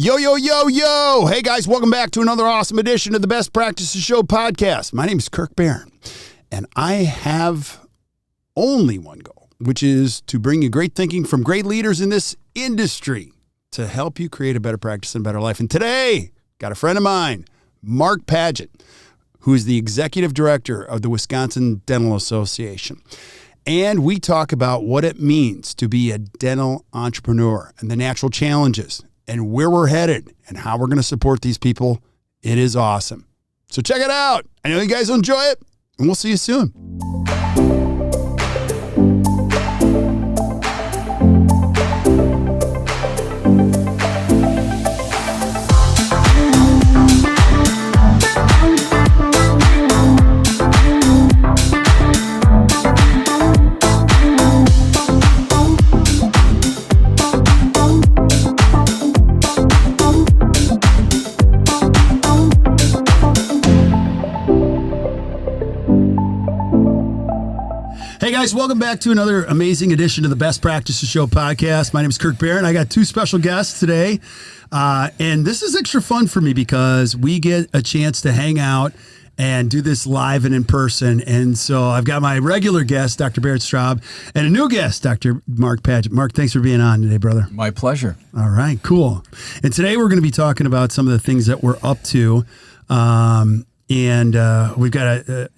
Yo, yo, yo, yo. Hey, guys, welcome back to another awesome edition of the Best Practices Show podcast. My name is Kirk Behrendt, and I have only one goal, which is to bring you great thinking from great leaders in this industry to help you create a better practice and better life. And today, got a friend of mine, Mark Paget, who is the executive director of the Wisconsin Dental Association. And we talk about what it means to be a dental entrepreneur and the natural challenges and where we're headed and how we're going to support these people. It is awesome. So check it out. I know you guys will enjoy it, and we'll see you soon. Hey guys, welcome back to another amazing edition of the Best Practices Show podcast. My name is Kirk Behrendt. I got two special guests today. And this is extra fun for me because we get a chance to hang out and do this live and in person. And so I've got my regular guest, Dr. Barrett Straub, and a new guest, Dr. Mark Paget. Mark, thanks for being on today, brother. My pleasure. All right, cool. And today we're going to be talking about some of the things that we're up to. And we've got the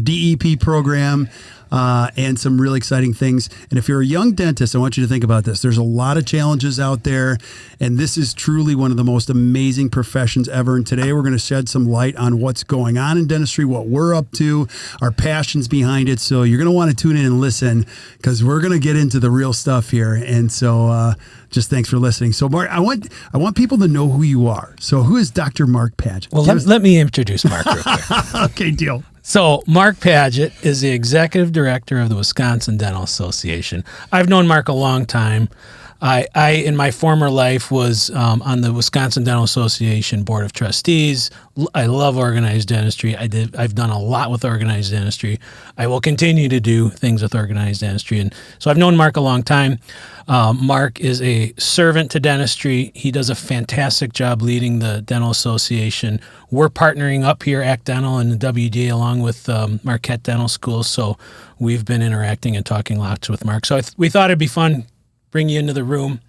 DEP program and some really exciting things. And if you're a young dentist, I want you to think about this. There's a lot of challenges out there, and this is truly one of the most amazing professions ever. And today we're going to shed some light on what's going on in dentistry, what we're up to, our passions behind it. So you're going to want to tune in and listen because we're going to get into the real stuff here. And so just thanks for listening. So Mark, I want people to know who you are. So who is Dr. Mark Paget? Well, let me introduce Mark real quick. Okay, deal. So Mark Paget is the executive director of the Wisconsin Dental Association. I've known Mark a long time. I in my former life was on the Wisconsin Dental Association Board of Trustees. I love organized dentistry. I've done a lot with organized dentistry. I will continue to do things with organized dentistry. And so I've known Mark a long time. Mark is a servant to dentistry. He does a fantastic job leading the Dental Association. We're partnering up here, ACT Dental and the WDA, along with Marquette Dental School. So we've been interacting and talking lots with Mark. So we thought it'd be fun, bring you into the room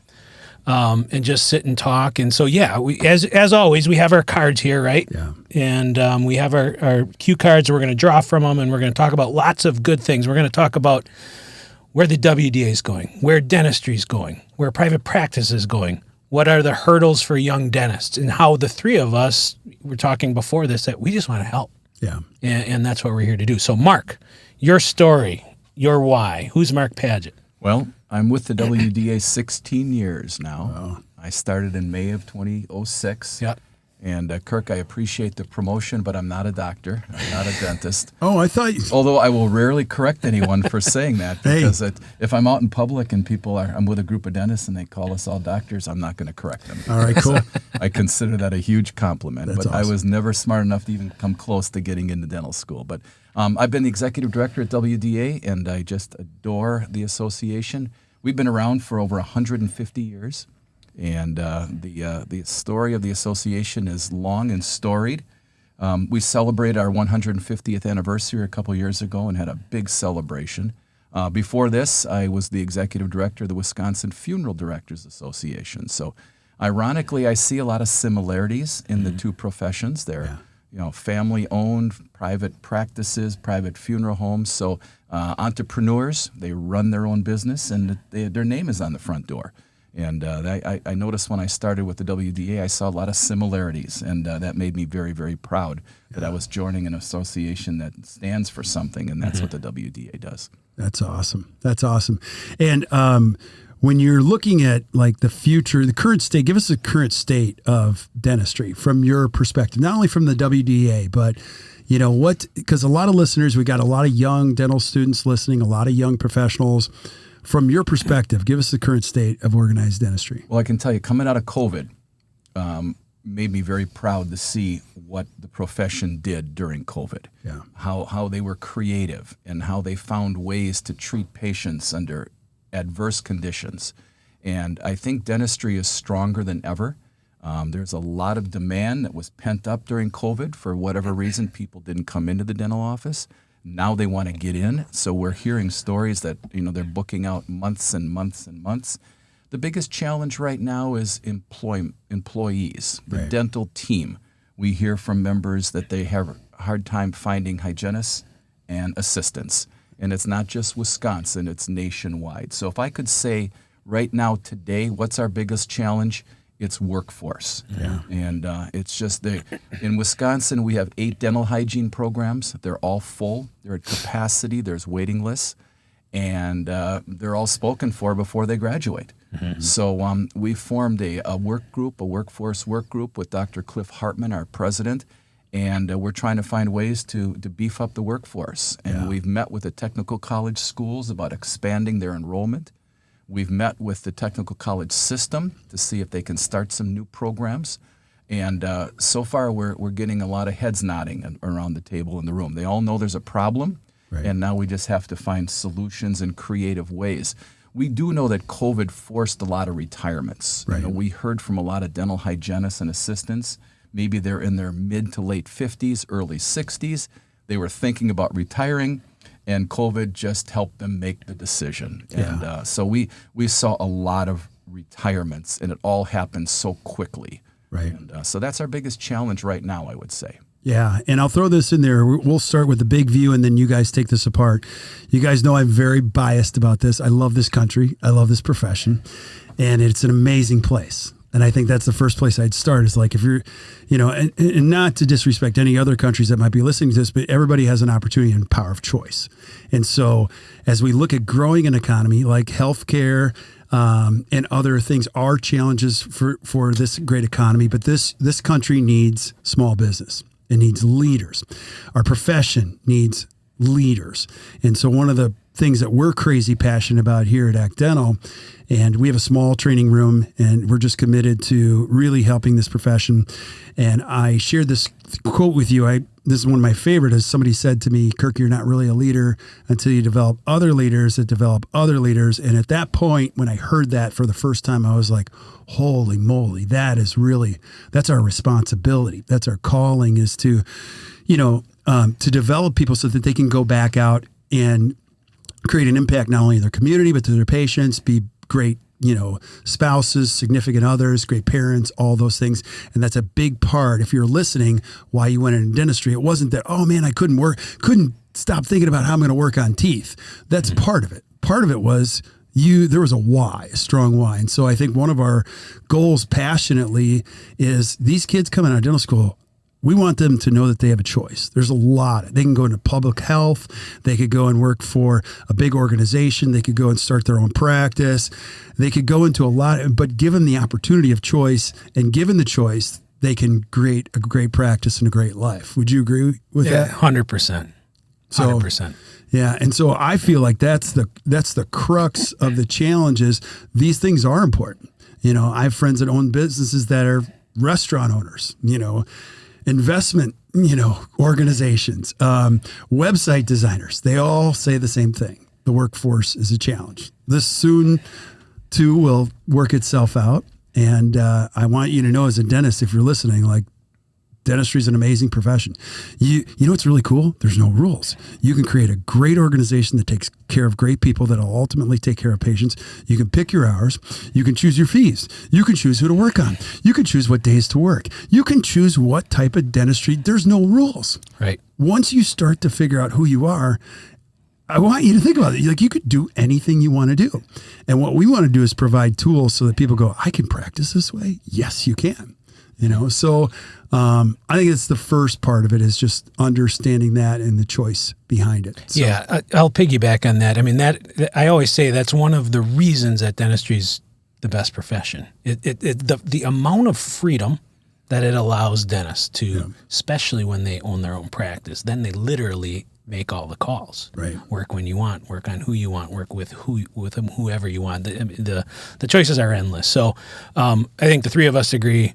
and just sit and talk. And so, yeah, we, as always, we have our cards here, right? Yeah. And we have our cue cards. We're going to draw from them, and we're going to talk about lots of good things. We're going to talk about where the WDA is going, where dentistry is going, where private practice is going, what are the hurdles for young dentists, and how the three of us, were talking before this, that we just want to help. Yeah. And that's what we're here to do. So, Mark, your story, your why. Who's Mark Paget? Well, I'm with the WDA 16 years now. Wow. I started in May of 2006. Yeah. And Kirk, I appreciate the promotion, but I'm not a doctor. I'm not a dentist. Oh, I thought you... Although I will rarely correct anyone for saying that, because if I'm out in public and I'm with a group of dentists and they call us all doctors, I'm not going to correct them. All right, cool. I consider that a huge compliment. That's but awesome. I was never smart enough to even come close to getting into dental school. But I've been the executive director at WDA, and I just adore the association. We've been around for over 150 years. And the story of the association is long and storied. We celebrated our 150th anniversary a couple years ago and had a big celebration. Before this, I was the executive director of the Wisconsin Funeral Directors Association. So, ironically, I see a lot of similarities in the two professions. They're, family-owned, private practices, private funeral homes. So, entrepreneurs, they run their own business, and their name is on the front door. And I noticed when I started with the WDA, I saw a lot of similarities, and that made me very, very proud that I was joining an association that stands for something, and that's what the WDA does. That's awesome. That's awesome. And when you're looking at like the future, the current state, give us the current state of dentistry from your perspective, not only from the WDA, but because a lot of listeners, we got a lot of young dental students listening, a lot of young professionals. From your perspective, give us the current state of organized dentistry. Well, I can tell you, coming out of COVID made me very proud to see what the profession did during COVID. Yeah. How they were creative and how they found ways to treat patients under adverse conditions. And I think dentistry is stronger than ever. There's a lot of demand that was pent up during COVID. For whatever reason, people didn't come into the dental office. Now they want to get in. So we're hearing stories that, they're booking out months and months and months. The biggest challenge right now is employees, the Right. dental team. We hear from members that they have a hard time finding hygienists and assistants. And it's not just Wisconsin, it's nationwide. So if I could say right now, today, what's our biggest challenge? It's workforce. Yeah. And it's just in Wisconsin, we have 8 dental hygiene programs. They're all full. They're at capacity. There's waiting lists. And they're all spoken for before they graduate. Mm-hmm. So we formed a work group, a workforce work group with Dr. Cliff Hartman, our president. And we're trying to find ways to beef up the workforce. And we've met with the technical college schools about expanding their enrollment. We've met with the technical college system to see if they can start some new programs. And so far, we're getting a lot of heads nodding around the table in the room. They all know there's a problem, and now we just have to find solutions in creative ways. We do know that COVID forced a lot of retirements. Right. We heard from a lot of dental hygienists and assistants. Maybe they're in their mid to late 50s, early 60s. They were thinking about retiring, and COVID just helped them make the decision. Yeah. And so we saw a lot of retirements, and it all happened so quickly. Right. And so that's our biggest challenge right now, I would say. Yeah, and I'll throw this in there. We'll start with the big view, and then you guys take this apart. You guys know I'm very biased about this. I love this country. I love this profession, and it's an amazing place. And I think that's the first place I'd start is like if you're, and not to disrespect any other countries that might be listening to this, but everybody has an opportunity and power of choice. And so as we look at growing an economy like healthcare and other things are challenges for this great economy, but this country needs small business. It needs leaders. Our profession needs leaders. And so one of the things that we're crazy passionate about here at ACT Dental, and we have a small training room, and we're just committed to really helping this profession. And I shared this quote with you. This is one of my favorite. As somebody said to me, Kirk, you're not really a leader until you develop other leaders that develop other leaders. And at that point, when I heard that for the first time, I was like, holy moly, that's our responsibility. That's our calling, is to, to develop people so that they can go back out and create an impact not only in their community, but to their patients, be great, spouses, significant others, great parents, all those things. And that's a big part, if you're listening, why you went into dentistry. It wasn't that, oh man, I couldn't stop thinking about how I'm going to work on teeth. That's part of it. Part of it was there was a strong why. And so I think one of our goals passionately is these kids coming out of dental school, we want them to know that they have a choice. There's a lot. They can go into public health. They could go and work for a big organization. They could go and start their own practice. They could go into a lot, but given the opportunity of choice and given the choice, they can create a great practice and a great life. Would you agree with that? 100%. 100%. Yeah. And so I feel like that's the crux of the challenges. These things are important. I have friends that own businesses that are restaurant owners, investment, organizations, website designers. They all say the same thing. The workforce is a challenge. This soon too will work itself out. And I want you to know, as a dentist, if you're listening, like, dentistry is an amazing profession. You know what's really cool? There's no rules. You can create a great organization that takes care of great people that will ultimately take care of patients. You can pick your hours. You can choose your fees. You can choose who to work on. You can choose what days to work. You can choose what type of dentistry. There's no rules. Right. Once you start to figure out who you are, I want you to think about it. You could do anything you want to do. And what we want to do is provide tools so that people go, I can practice this way. Yes, you can. So I think it's the first part of it, is just understanding that and the choice behind it. So. Yeah, I'll piggyback on that. I mean, that I always say that's one of the reasons that dentistry is the best profession. The amount of freedom that it allows dentists to, especially when they own their own practice, then they literally make all the calls. Right. Work when you want, work on who you want, work with whoever you want. The choices are endless. So I think the three of us agree.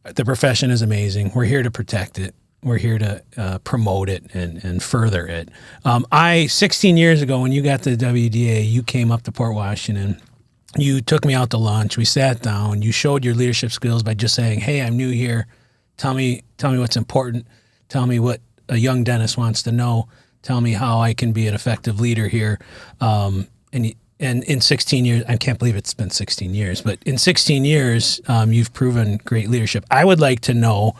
The profession is amazing. We're here to protect it. We're here to promote it and further it. 16 years ago, when you got to WDA, you came up to Port Washington you took me out to lunch. We sat down. You showed your leadership skills by just saying, "Hey, I'm new here. Tell me what's important. Tell me what a young dentist wants to know. Tell me how I can be an effective leader here." And in 16 years, I can't believe it's been 16 years, but in 16 years, you've proven great leadership. I would like to know,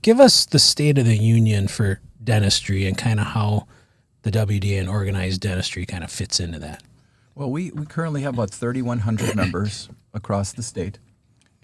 give us the state of the union for dentistry and kind of how the WDA and organized dentistry kind of fits into that. Well, we currently have about 3,100 members across the state,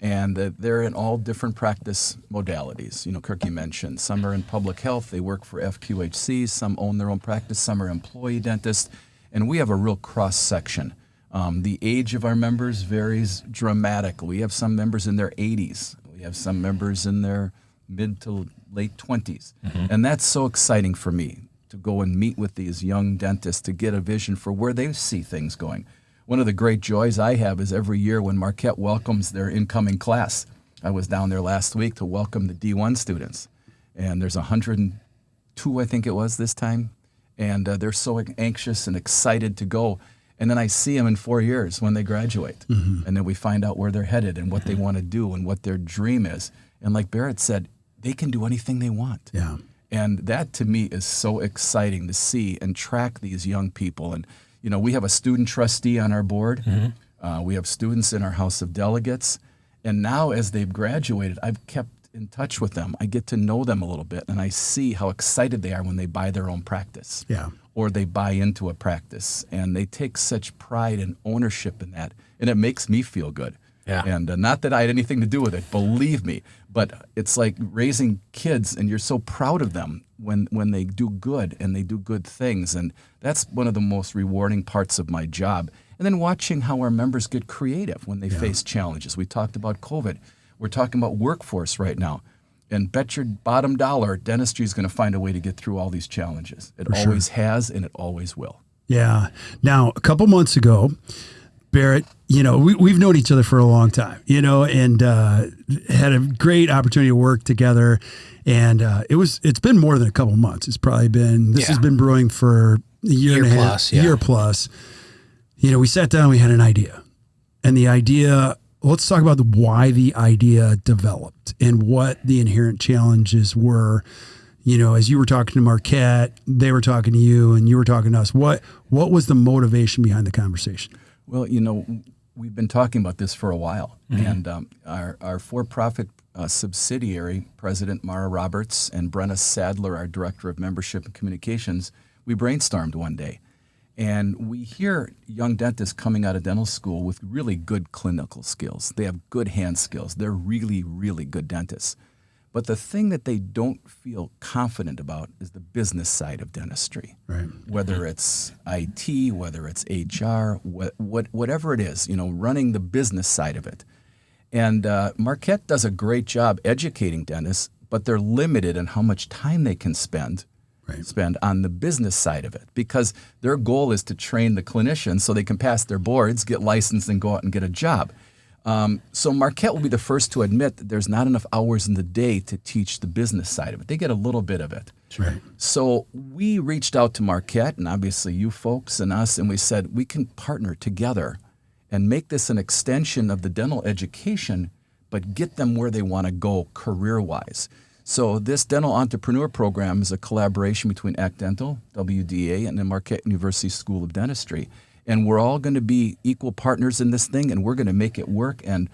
and they're in all different practice modalities. Kirk, you mentioned some are in public health. They work for FQHCs. Some own their own practice. Some are employee dentists. And we have a real cross-section. The age of our members varies dramatically. We have some members in their 80s. We have some members in their mid to late 20s. Mm-hmm. And that's so exciting for me to go and meet with these young dentists to get a vision for where they see things going. One of the great joys I have is every year when Marquette welcomes their incoming class. I was down there last week to welcome the D1 students. And there's 102, I think it was this time. And they're so anxious and excited to go. And then I see them in 4 years when they graduate. Mm-hmm. And then we find out where they're headed and what they want to do and what their dream is. And like Behrendt said, they can do anything they want. Yeah. And that to me is so exciting to see and track these young people. And, we have a student trustee on our board. Mm-hmm. We have students in our House of Delegates. And now as they've graduated, I've kept in touch with them. I get to know them a little bit, and I see how excited they are when they buy their own practice. Yeah. Or they buy into a practice, and they take such pride and ownership in that, and it makes me feel good. Yeah. And not that I had anything to do with it, believe me, but it's like raising kids, and you're so proud of them when they do good and they do good things, and that's one of the most rewarding parts of my job. And then watching how our members get creative when they face challenges. We talked about COVID. We're talking about workforce right now. And bet your bottom dollar, dentistry is going to find a way to get through all these challenges. It always has, and it always will. Yeah. Now, a couple months ago, Behrendt, we've known each other for a long time, and had a great opportunity to work together. And it's been more than a couple months. It's probably been, has been brewing for a year and a half, year plus. We sat down, we had an idea. And the idea, let's talk about why the idea developed and what the inherent challenges were. As you were talking to Marquette, they were talking to you, and you were talking to us. What was the motivation behind the conversation? Well, we've been talking about this for a while. Mm-hmm. And our for-profit subsidiary, President Mara Roberts and Brenna Sadler, our Director of Membership and Communications, we brainstormed one day. And we hear young dentists coming out of dental school with really good clinical skills. They have good hand skills. They're really, really good dentists. But the thing that they don't feel confident about is the business side of dentistry. Right. Whether it's IT, whether it's HR, whatever it is, running the business side of it. And Marquette does a great job educating dentists, but they're limited in how much time they can spend on the business side of it, because their goal is to train the clinicians so they can pass their boards, get licensed, and go out and get a job. So Marquette will be the first to admit that there's not enough hours in the day to teach the business side of it. They get a little bit of it. Right. So we reached out to Marquette, and obviously you folks and us, and we said we can partner together and make this an extension of the dental education, but get them where they want to go career-wise. So this dental entrepreneur program is a collaboration between ACT Dental, WDA, and the Marquette University School of Dentistry. And we're all going to be equal partners in this thing, and we're going to make it work. And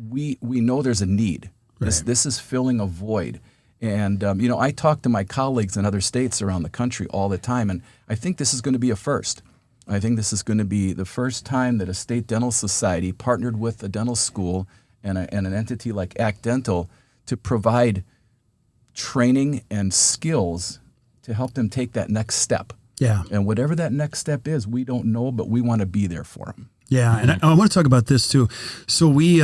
we know there's a need. Right. This is filling a void. And, I talk to my colleagues in other states around the country all the time, and I think this is going to be a first. I think this is going to be the first time that a state dental society partnered with a dental school and an entity like ACT Dental to provide training and skills to help them take that next step. Yeah. And whatever that next step is, we don't know, but we want to be there for them. Yeah. And I want to talk about this too. So we,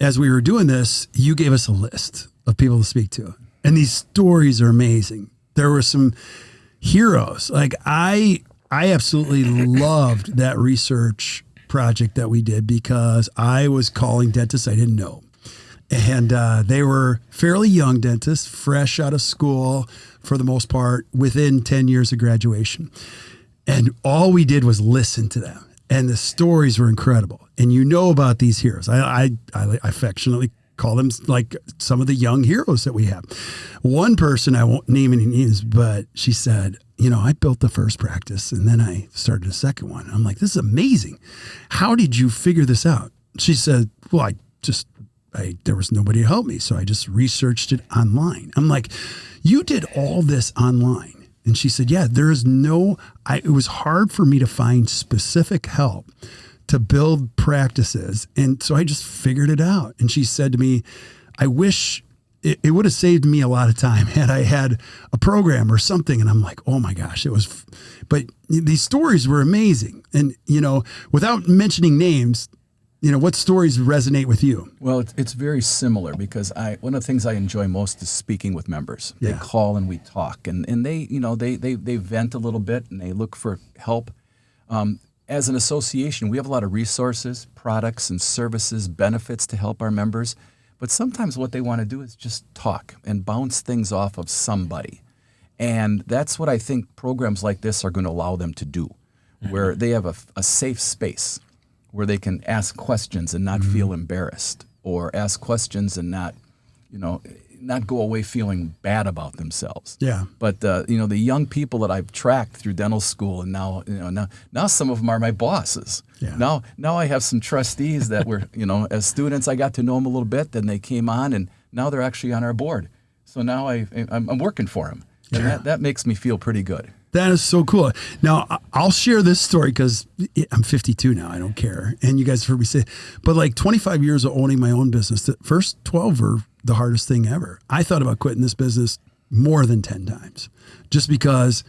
as we were doing this, you gave us a list of people to speak to. And these stories are amazing. There were some heroes. Like I absolutely loved that research project that we did, because I was calling dentists I didn't know. And they were fairly young dentists, fresh out of school for the most part, within 10 years of graduation. And all we did was listen to them. And the stories were incredible. And you know about these heroes. I affectionately call them like some of the young heroes that we have. One person, I won't name any names, but she said, I built the first practice and then I started a second one. I'm like, this is amazing. How did you figure this out? She said, well, there was nobody to help me. So I just researched it online. I'm like, you did all this online. And she said, yeah, it was hard for me to find specific help to build practices. And so I just figured it out. And she said to me, I wish it would have saved me a lot of time had I had a program or something. And I'm like, oh my gosh, but these stories were amazing. And, without mentioning names, what stories resonate with you? Well, it's very similar because one of the things I enjoy most is speaking with members. Yeah. They call and we talk, and they they vent a little bit and they look for help. As an association, we have a lot of resources, products, and services, benefits to help our members. But sometimes what they want to do is just talk and bounce things off of somebody, and that's what I think programs like this are going to allow them to do, where they have a safe space where they can ask questions and not feel embarrassed, or ask questions and not go away feeling bad about themselves. Yeah. But the young people that I've tracked through dental school, and now some of them are my bosses. Yeah. Now I have some trustees that were as students I got to know them a little bit. Then they came on, and now they're actually on our board. So now I'm working for them, and that makes me feel pretty good. That is so cool. Now, I'll share this story because I'm 52 now. I don't care. And you guys have heard me say, but like 25 years of owning my own business, the first 12 were the hardest thing ever. I thought about quitting this business more than 10 times just because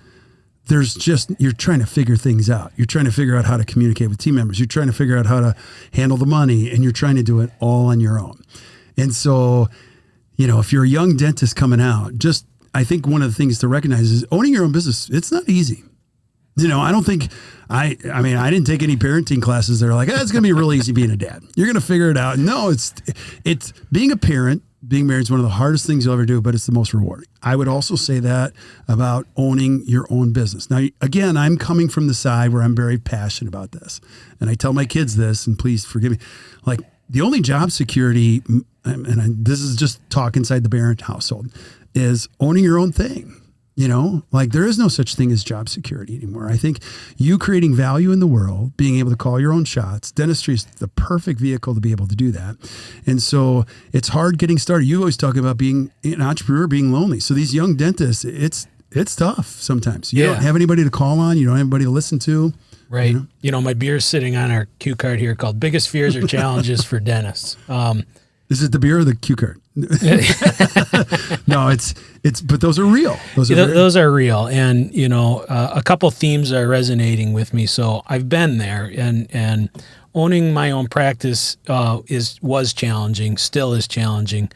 you're trying to figure things out. You're trying to figure out how to communicate with team members. You're trying to figure out how to handle the money, and you're trying to do it all on your own. And so, if you're a young dentist coming out, I think one of the things to recognize is owning your own business. It's not easy. I don't think I didn't take any parenting classes. They're like, it's going to be real easy being a dad. You're going to figure it out. No, it's being a parent, being married is one of the hardest things you'll ever do, but it's the most rewarding. I would also say that about owning your own business. Now, again, I'm coming from the side where I'm very passionate about this. And I tell my kids this, and please forgive me, like the only job security, this is just talk inside the Behrendt household, is owning your own thing. Like there is no such thing as job security anymore. I think you creating value in the world, being able to call your own shots, dentistry is the perfect vehicle to be able to do that. And so it's hard getting started. You always talk about being an entrepreneur, being lonely. So these young dentists, it's tough sometimes. You don't have anybody to call on. You don't have anybody to listen to. Right. My beer's sitting on our cue card here called Biggest Fears or Challenges for Dentists. Is it the beer or the cue card? No, but those are real. Those are real. And, a couple themes are resonating with me. So I've been there, and owning my own practice was challenging, still is challenging.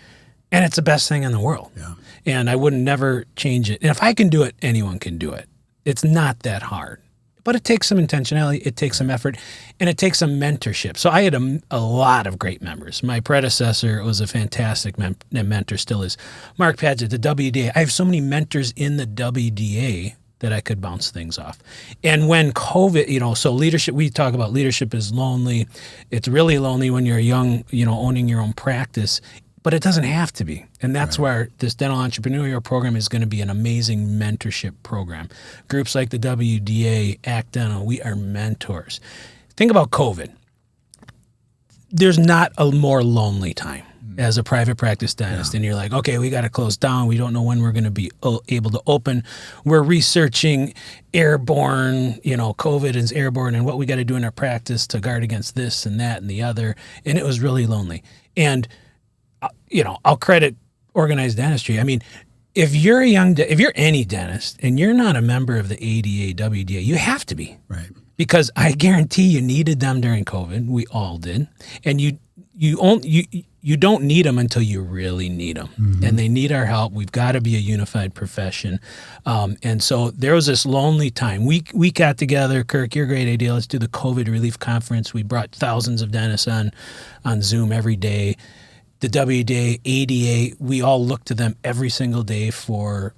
And it's the best thing in the world. Yeah. And I would never change it. And if I can do it, anyone can do it. It's not that hard. But it takes some intentionality, it takes some effort, and it takes some mentorship. So I had a lot of great members. My predecessor was a fantastic mentor, still is. Mark Paget, the WDA. I have so many mentors in the WDA that I could bounce things off. And when COVID, so leadership, we talk about leadership is lonely. It's really lonely when you're young, owning your own practice. But it doesn't have to be. And that's where this dental entrepreneurial program is going to be an amazing mentorship program. Groups like the WDA, ACT Dental, we are mentors. Think about COVID. There's not a more lonely time as a private practice dentist. And you're like, okay, we got to close down. We don't know when we're going to be able to open. We're researching airborne, COVID is airborne and what we got to do in our practice to guard against this and that and the other. And it was really lonely. And I'll credit organized dentistry. I mean, if you're any dentist and you're not a member of the ADA, WDA, you have to be. Right. Because I guarantee you needed them during COVID. We all did. And you don't need them until you really need them. Mm-hmm. And they need our help. We've got to be a unified profession. And so there was this lonely time. We got together, Kirk, your great idea. Let's do the COVID relief conference. We brought thousands of dentists on Zoom every day. the WDA, ADA, we all look to them every single day for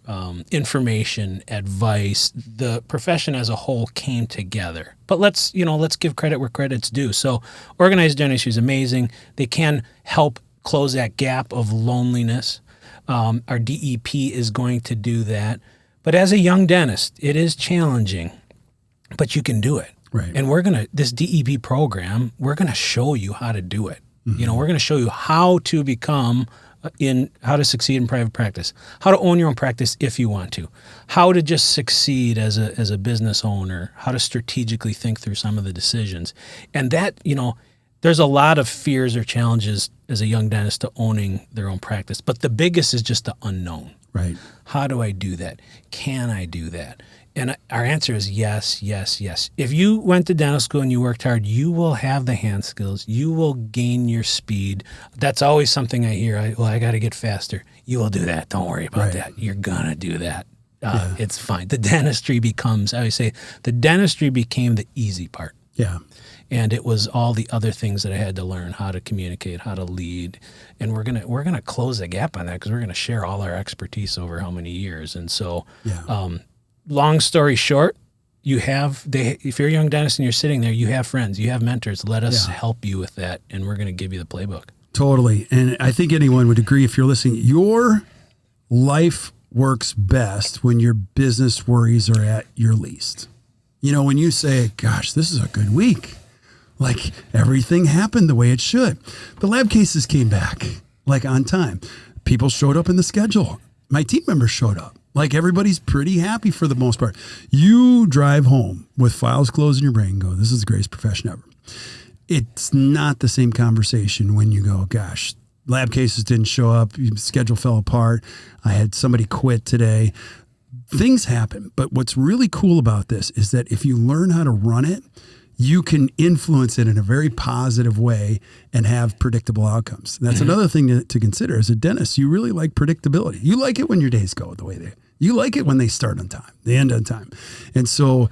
information, advice. The profession as a whole came together. But let's give credit where credit's due. So organized dentistry is amazing. They can help close that gap of loneliness. Our DEP is going to do that. But as a young dentist, it is challenging, but you can do it. Right. And this DEP program, we're going to show you how to do it. Mm-hmm. We're going to show you how to how to succeed in private practice, how to own your own practice if you want to, how to just succeed as a business owner, how to strategically think through some of the decisions. And that, there's a lot of fears or challenges as a young dentist to owning their own practice. But the biggest is just the unknown. Right. How do I do that? Can I do that? And our answer is yes, yes, yes. If you went to dental school and you worked hard, you will have the hand skills. You will gain your speed. That's always something I hear. I got to get faster. You will do that. Don't worry about that. You're going to do that. It's fine. The dentistry I always say, the dentistry became the easy part. Yeah. And it was all the other things that I had to learn, how to communicate, how to lead. And we're gonna close the gap on that because we're going to share all our expertise over how many years. And so long story short, if you're a young dentist and you're sitting there, you have friends, you have mentors. Let us help you with that, and we're going to give you the playbook. Totally. And I think anyone would agree if you're listening, your life works best when your business worries are at your least. When you say, gosh, this is a good week, like everything happened the way it should. The lab cases came back like on time. People showed up in the schedule. My team members showed up. Like everybody's pretty happy for the most part. You drive home with files closed in your brain and go, this is the greatest profession ever. It's not the same conversation when you go, gosh, lab cases didn't show up. Schedule fell apart. I had somebody quit today. Things happen. But what's really cool about this is that if you learn how to run it, you can influence it in a very positive way and have predictable outcomes. That's another thing to consider. As a dentist, you really like predictability. You like it when your days go the way you like it when they start on time, they end on time. And so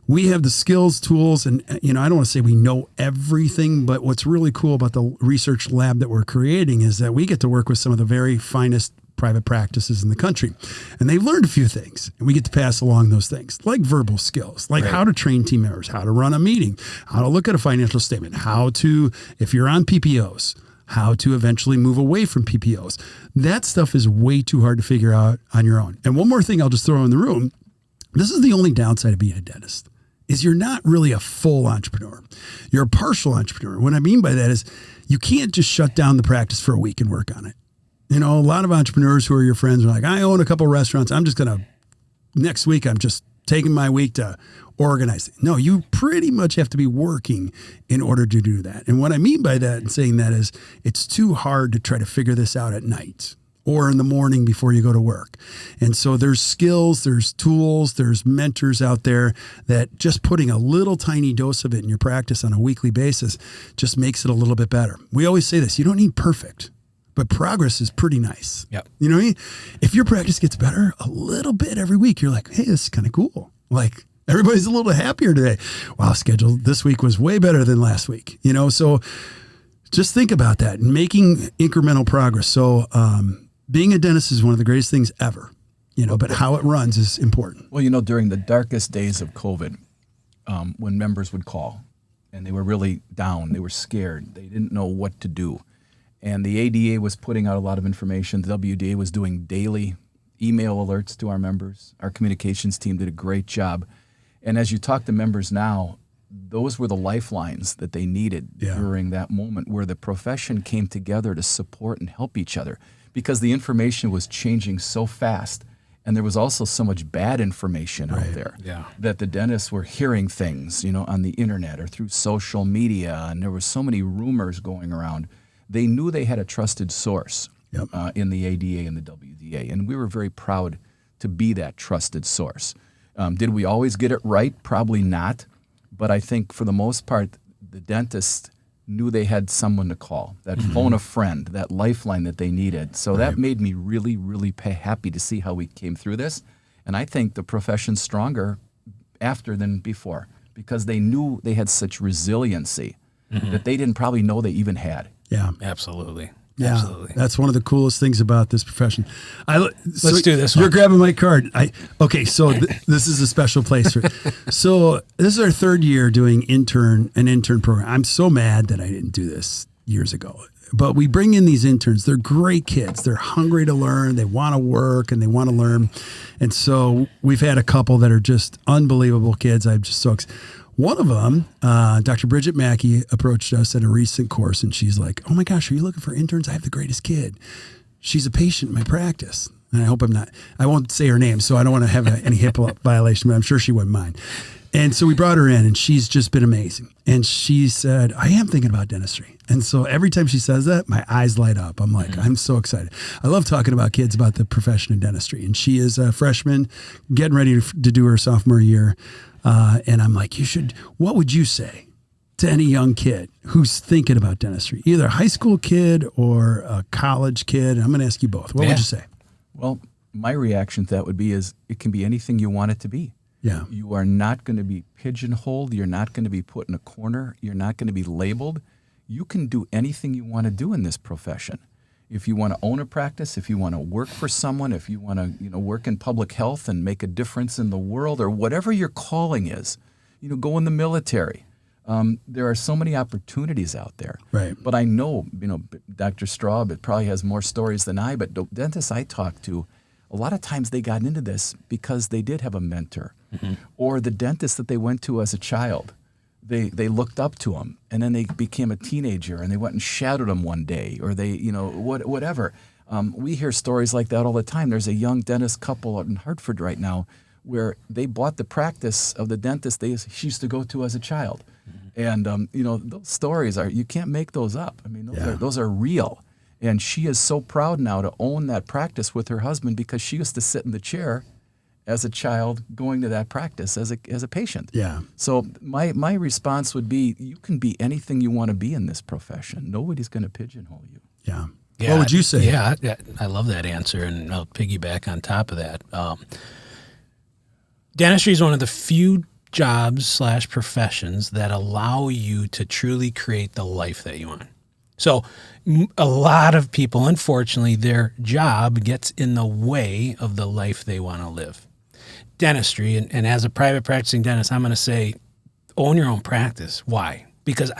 we have the skills, tools, and I don't want to say we know everything, but what's really cool about the research lab that we're creating is that we get to work with some of the very finest private practices in the country. And they've learned a few things, and we get to pass along those things, like verbal skills, like how to train team members, how to run a meeting, how to look at a financial statement, how to, if you're on PPOs, how to eventually move away from PPOs. That stuff is way too hard to figure out on your own. And one more thing I'll just throw in the room. This is the only downside of being a dentist, is you're not really a full entrepreneur. You're a partial entrepreneur. What I mean by that is you can't just shut down the practice for a week and work on it. A lot of entrepreneurs who are your friends are like, I own a couple of restaurants. Next week, I'm just taking my week to organize it. No, you pretty much have to be working in order to do that. And what I mean by that and saying that is it's too hard to try to figure this out at night or in the morning before you go to work. And so there's skills, there's tools, there's mentors out there that just putting a little tiny dose of it in your practice on a weekly basis just makes it a little bit better. We always say this, you don't need perfect, but progress is pretty nice. Yep. You know what I mean? If your practice gets better a little bit every week, you're like, hey, this is kind of cool. Like everybody's a little happier today. Wow, schedule this week was way better than last week. So just think about that and making incremental progress. So being a dentist is one of the greatest things ever, but how it runs is important. Well, during the darkest days of COVID, when members would call and they were really down, they were scared, they didn't know what to do. And the ADA was putting out a lot of information. The WDA was doing daily email alerts to our members. Our communications team did a great job. And as you talk to members now, those were the lifelines that they needed during that moment where the profession came together to support and help each other because the information was changing so fast. And there was also so much bad information out there that the dentists were hearing things, on the internet or through social media. And there were so many rumors going around. They knew they had a trusted source in the ADA and the WDA, and we were very proud to be that trusted source. Did we always get it right? Probably not, but I think for the most part, the dentist knew they had someone to call, that phone a friend, that lifeline that they needed. So that made me really, really happy to see how we came through this, and I think the profession's stronger after than before because they knew they had such resiliency that they didn't probably know they even had. Yeah, absolutely. Yeah, Absolutely. that's one of the coolest things about this profession. Let's do this one. You're grabbing my card. So this is a special place for. So this is our third year doing an intern program. I'm so mad that I didn't do this years ago. But we bring in these interns. They're great kids. They're hungry to learn. They want to work and they want to learn. And so we've had a couple that are just unbelievable kids. I'm just so excited. One of them, Dr. Bridget Mackey, approached us at a recent course, and she's like, "Oh my gosh, are you looking for interns? I have the greatest kid. She's a patient in my practice." And I won't say her name, so I don't want to have any HIPAA violation, but I'm sure she wouldn't mind. And so we brought her in, and she's just been amazing. And she said, "I am thinking about dentistry." And so every time she says that, my eyes light up. I'm like, I'm so excited. I love talking about kids about the profession of dentistry. And she is a freshman, getting ready to do her sophomore year. And I'm like, what would you say to any young kid who's thinking about dentistry, either a high school kid or a college kid? And I'm going to ask you both. What would you say? Well, my reaction to that would be it can be anything you want it to be. Yeah. You are not going to be pigeonholed. You're not going to be put in a corner. You're not going to be labeled. You can do anything you want to do in this profession. If you want to own a practice, if you want to work for someone, if you want to work in public health and make a difference in the world, or whatever your calling is, go in the military. There are so many opportunities out there. Right. But I know, Dr. Straub probably has more stories than I, but the dentists I talk to, a lot of times they got into this because they did have a mentor, or the dentist that they went to as a child. They looked up to him, and then they became a teenager, and they went and shadowed him one day, or they, whatever. We hear stories like that all the time. There's a young dentist couple in Hartford right now where they bought the practice of the dentist she used to go to as a child. And, those stories you can't make those up. I mean, those are real. And she is so proud now to own that practice with her husband because she used to sit in the chair as a child going to that practice as a patient. Yeah. So my response would be, you can be anything you want to be in this profession. Nobody's going to pigeonhole you. Yeah. Yeah, what would you say? Yeah, I love that answer, and I'll piggyback on top of that. Dentistry is one of the few jobs/professions that allow you to truly create the life that you want. So a lot of people, unfortunately, their job gets in the way of the life they want to live. Dentistry, and as a private practicing dentist, I'm going to say, own your own practice. Why? Because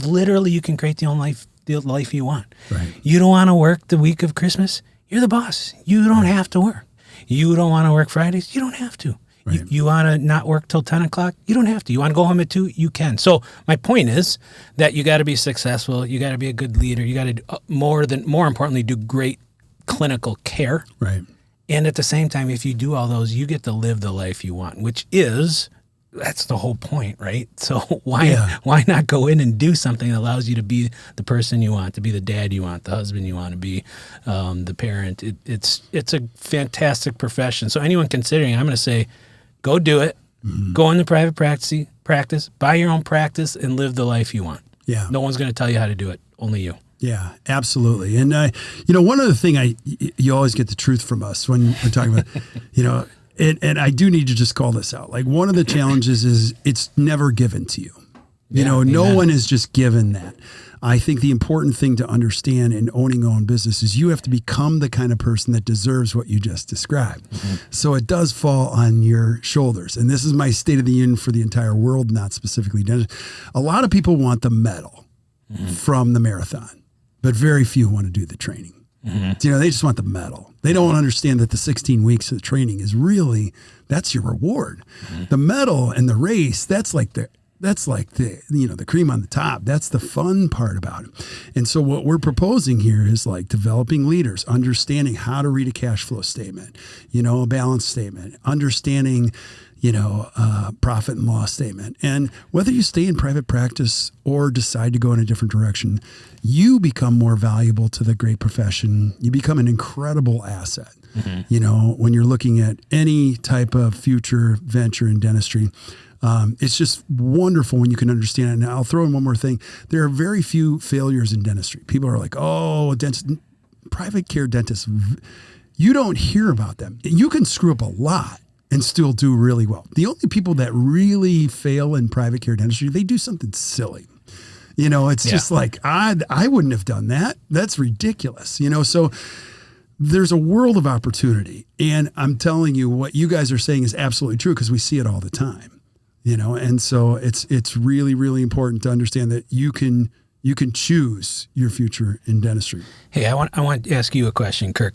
literally you can create the life you want. Right. You don't want to work the week of Christmas? You're the boss. You don't have to work. You don't want to work Fridays? You don't have to. Right. You want to not work till 10 o'clock? You don't have to. You want to go home at 2? You can. So my point is that you got to be successful. You got to be a good leader. You got to more importantly, do great clinical care. Right. And at the same time, if you do all those, you get to live the life you want, that's the whole point, right? So why not go in and do something that allows you to be the person you want, to be the dad you want, the husband you want to be, the parent. It's a fantastic profession. So anyone considering, I'm going to say, go do it. Mm-hmm. Go into private practice, buy your own practice, and live the life you want. Yeah. No one's going to tell you how to do it. Only you. Yeah, absolutely. And, one other thing you always get the truth from us when we're talking about, and I do need to just call this out. Like, one of the challenges is it's never given to you. No one is just given that. I think the important thing to understand in owning your own business is you have to become the kind of person that deserves what you just described. Mm-hmm. So it does fall on your shoulders. And this is my state of the union for the entire world, not specifically dentistry. A lot of people want the medal from the marathon, but very few want to do the training. Mm-hmm. They just want the medal. They don't understand that the 16 weeks of training is that's your reward. Mm-hmm. The medal and the race, that's like the cream on the top. That's the fun part about it. And so what we're proposing here is like developing leaders, understanding how to read a cash flow statement, a balance statement, understanding, profit and loss statement. And whether you stay in private practice or decide to go in a different direction, you become more valuable to the great profession. You become an incredible asset. Mm-hmm. When you're looking at any type of future venture in dentistry, it's just wonderful when you can understand it. And I'll throw in one more thing. There are very few failures in dentistry. People are like, private care dentists, you don't hear about them. You can screw up a lot and still do really well. The only people that really fail in private care dentistry, they do something silly. It's just like, I wouldn't have done that. That's ridiculous. So there's a world of opportunity. And I'm telling you, what you guys are saying is absolutely true, because we see it all the time, and so it's really, really important to understand that you can choose your future in dentistry. Hey, I want to ask you a question, Kirk.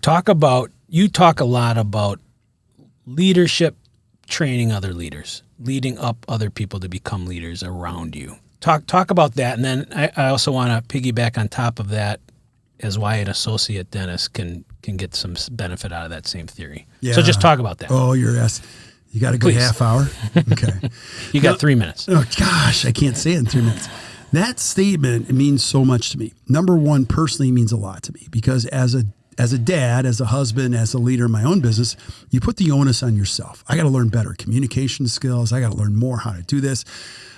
You talk a lot about leadership, training other leaders, leading up other people to become leaders around you. Talk about that, and then I also want to piggyback on top of that as why an associate dentist can get some benefit out of that same theory. Yeah. So just talk about that. Oh, you got a good half hour? Okay. You got 3 minutes. Oh, gosh, I can't say it in 3 minutes. That statement, it means so much to me. Number one, personally, means a lot to me, because as a dad, as a husband, as a leader in my own business, you put the onus on yourself. I got to learn better communication skills. I got to learn more how to do this.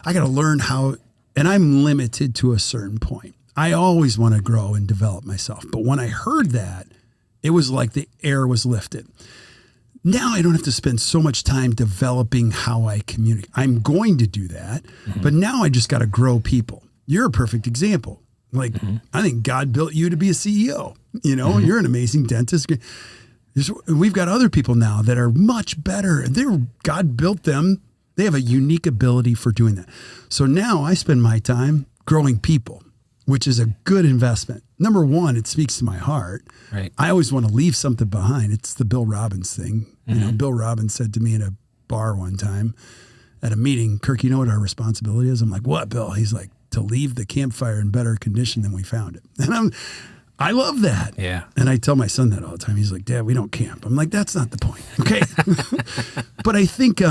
I got to learn how, and I'm limited to a certain point. I always want to grow and develop myself. But when I heard that, it was like the air was lifted. Now I don't have to spend so much time developing how I communicate. I'm going to do that, but now I just got to grow people. You're a perfect example. Like, I think God built you to be a CEO. You're an amazing dentist. We've got other people now that are much better. God built them. They have a unique ability for doing that. So now I spend my time growing people, which is a good investment. Number one, it speaks to my heart. Right. I always want to leave something behind. It's the Bill Robbins thing. Bill Robbins said to me in a bar one time at a meeting, Kirk, you know what our responsibility is? I'm like, what, Bill? He's like, to leave the campfire in better condition than we found it. And I love that. Yeah. And I tell my son that all the time. He's like, Dad, we don't camp. I'm like, that's not the point. Okay. But I think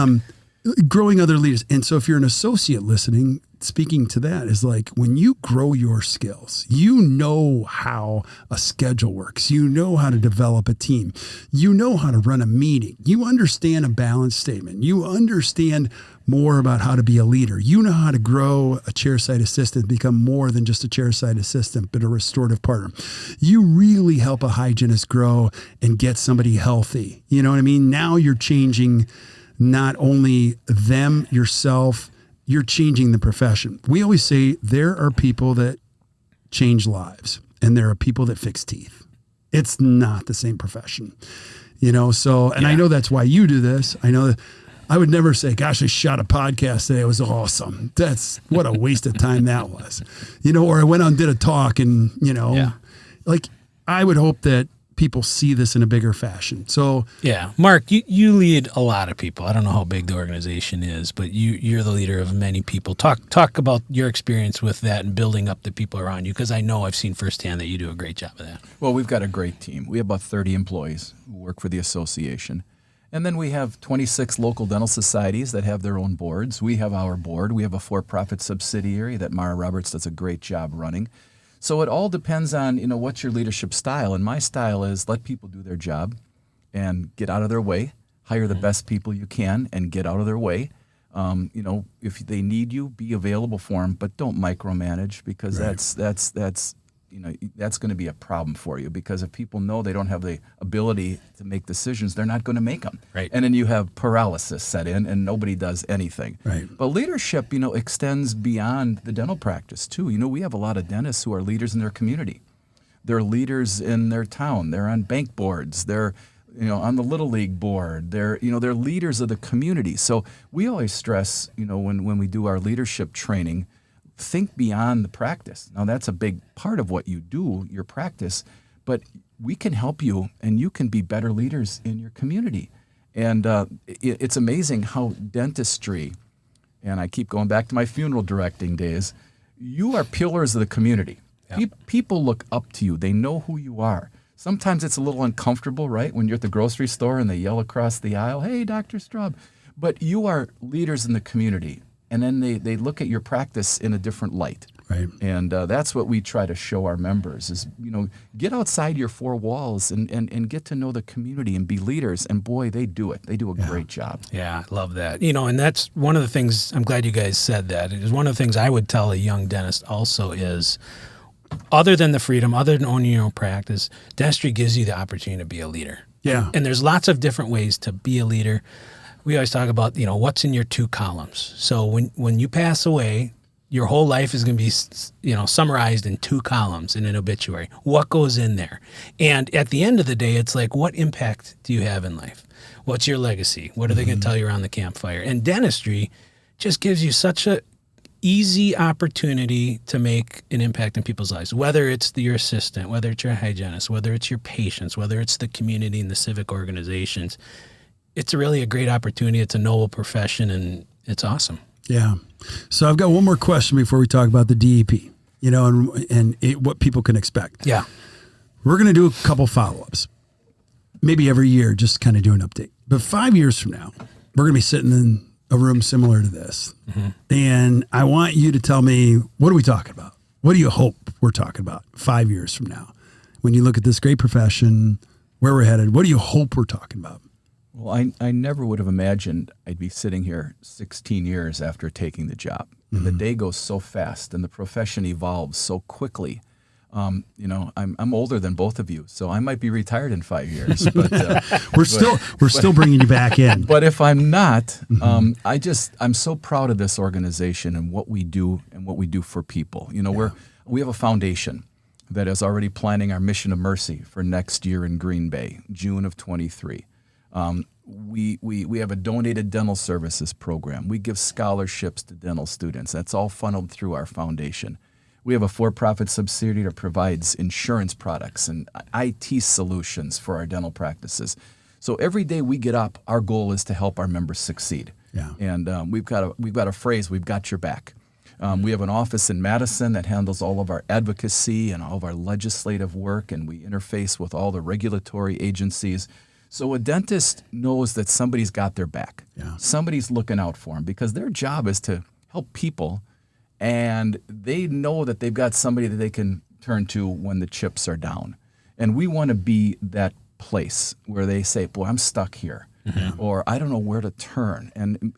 growing other leaders. And so if you're an associate listening, speaking to that is like, when you grow your skills, you know how a schedule works. You know how to develop a team. You know how to run a meeting. You understand a balance statement. You understand more about how to be a leader. You know how to grow a chairside assistant, become more than just a chairside assistant, but a restorative partner. You really help a hygienist grow and get somebody healthy. You know what I mean? Now you're changing not only them, yourself, you're changing the profession. We always say there are people that change lives and there are people that fix teeth. It's not the same profession, so, and I know that's why you do this. I know that I would never say, gosh, I shot a podcast today. It was awesome. That's what a waste of time that was, or I went on and did a talk and, like, I would hope that people see this in a bigger fashion. So yeah, Mark, you lead a lot of people. I don't know how big the organization is, but you're the leader of many people. Talk about your experience with that and building up the people around you, because I know I've seen firsthand that you do a great job of that. Well, we've got a great team. We have about 30 employees who work for the association. And then we have 26 local dental societies that have their own boards. We have our board. We have a for-profit subsidiary that Mara Roberts does a great job running. So it all depends on, what's your leadership style. And my style is let people do their job and get out of their way, hire the best people you can and get out of their way. If they need you, be available for them, but don't micromanage, because that's going to be a problem for you, because if people know they don't have the ability to make decisions, they're not going to make them. Right. And then you have paralysis set in and nobody does anything. Right. But leadership, extends beyond the dental practice too. We have a lot of dentists who are leaders in their community. They're leaders in their town. They're on bank boards. They're on the Little League board. They're leaders of the community. So we always stress, when we do our leadership training, think beyond the practice. Now, that's a big part of what you do, your practice, but we can help you and you can be better leaders in your community. And it's amazing how dentistry, and I keep going back to my funeral directing days, you are pillars of the community. Yep. People look up to you. They know who you are. Sometimes it's a little uncomfortable, right? When you're at the grocery store and they yell across the aisle, hey, Dr. Straub. But you are leaders in the community. And then they look at your practice in a different light. Right. And that's what we try to show our members is, get outside your four walls and get to know the community and be leaders. And boy, they do it. They do a great job. Yeah, I love that. And that's one of the things, I'm glad you guys said that. It is one of the things I would tell a young dentist also is, other than the freedom, other than owning your own practice, dentistry gives you the opportunity to be a leader. Yeah. And there's lots of different ways to be a leader. We always talk about, what's in your 2 columns. So when you pass away, your whole life is going to be, summarized in 2 columns in an obituary. What goes in there? And at the end of the day, it's like, what impact do you have in life? What's your legacy? What are they going to tell you around the campfire? And dentistry just gives you such a easy opportunity to make an impact in people's lives, whether it's your assistant, whether it's your hygienist, whether it's your patients, whether it's the community and the civic organizations. It's really a great opportunity. It's a noble profession, and it's awesome. Yeah. So I've got one more question before we talk about the DEP, what people can expect. Yeah. We're going to do a couple follow-ups, maybe every year, just kind of do an update. But 5 years from now, we're going to be sitting in a room similar to this. Mm-hmm. And I want you to tell me, what are we talking about? What do you hope we're talking about 5 years from now? When you look at this great profession, where we're headed, what do you hope we're talking about? Well, I never would have imagined I'd be sitting here 16 years after taking the job. And the day goes so fast and the profession evolves so quickly. I'm older than both of you, so I might be retired in 5 years. But we're still bringing you back in. But if I'm not, I'm so proud of this organization and what we do for people. We have a foundation that is already planning our mission of mercy for next year in Green Bay, June of 23. We have a donated dental services program. We give scholarships to dental students. That's all funneled through our foundation. We have a for-profit subsidiary that provides insurance products and IT solutions for our dental practices. So every day we get up, our goal is to help our members succeed. Yeah. And we've got a phrase: "We've got your back." We have an office in Madison that handles all of our advocacy and all of our legislative work, and we interface with all the regulatory agencies. So a dentist knows that somebody's got their back. Yeah. Somebody's looking out for them because their job is to help people, and they know that they've got somebody that they can turn to when the chips are down. And we want to be that place where they say, boy, I'm stuck here, or I don't know where to turn. And,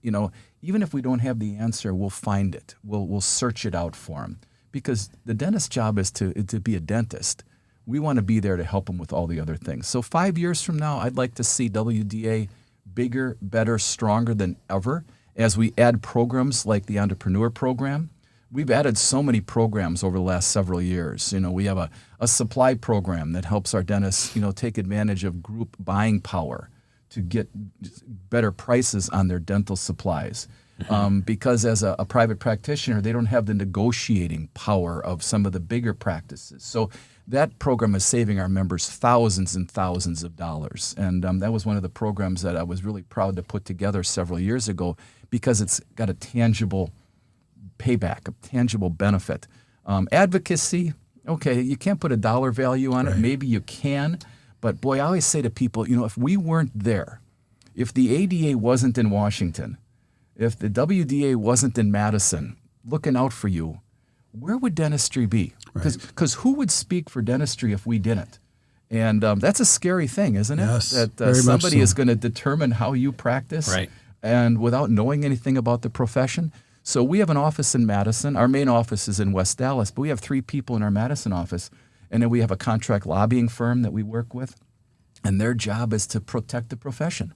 even if we don't have the answer, we'll find it. We'll search it out for them, because the dentist's job is to be a dentist. We want to be there to help them with all the other things. So 5 years from now, I'd like to see WDA bigger, better, stronger than ever as we add programs like the Entrepreneur program. We've added so many programs over the last several years. We have a supply program that helps our dentists, take advantage of group buying power to get better prices on their dental supplies. Because as a private practitioner, they don't have the negotiating power of some of the bigger practices. So that program is saving our members thousands and thousands of dollars. And that was one of the programs that I was really proud to put together several years ago, because it's got a tangible payback, a tangible benefit. Advocacy, okay, you can't put a dollar value on it. Maybe you can. But boy, I always say to people, if we weren't there, if the ADA wasn't in Washington, if the WDA wasn't in Madison looking out for you, where would dentistry be? Because who would speak for dentistry if we didn't? And that's a scary thing, isn't it? Yes, that somebody is going to determine how you practice, and without knowing anything about the profession. So we have an office in Madison. Our main office is in West Dallas, but we have 3 people in our Madison office. And then we have a contract lobbying firm that we work with, and their job is to protect the profession.